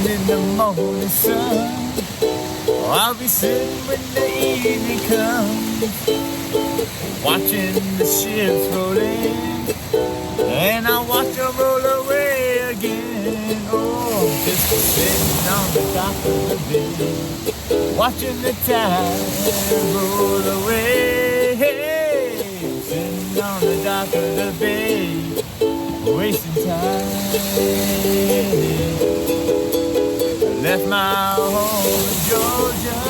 in the morning sun. I'll be sitting when the evening comes, watching the ships roll in, and I'll watch them roll away again. Oh, just sitting on the dock of the bay, watching the tide roll away. Sitting on the dock of the bay, wasting time. I left my home in Georgia,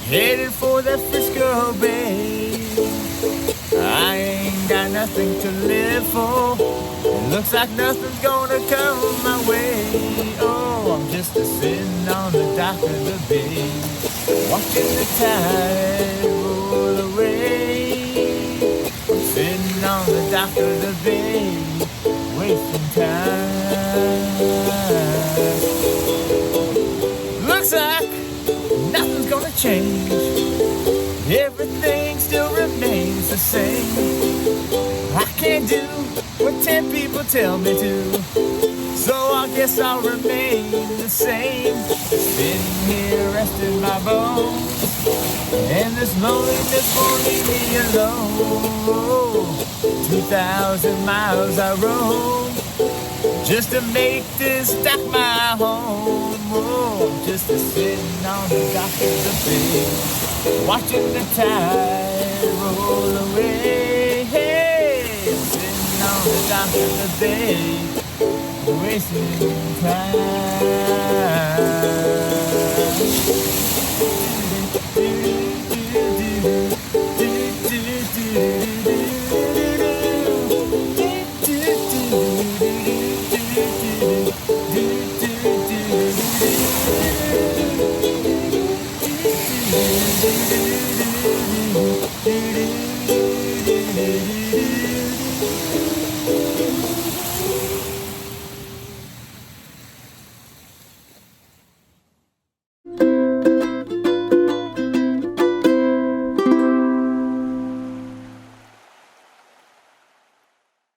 headed for the Frisco Bay. I ain't got nothing to live for, it looks like nothing's gonna come my way. Oh, I'm just sitting on the dock of the bay, watching the tide roll away. I'm sitting on the dock of the bay, wasting time. Looks like nothing's gonna change, everything still remains the same. I can't do what 10 people tell me to, so I guess I'll remain the same. Sitting here resting my bones, and this loneliness won't leave me alone. 2,000 miles I roam, just to make this dock my home. Oh, just sitting on the dock of the bay, watching the tide roll away. Hey, sitting on the dock of the bay, wasting time.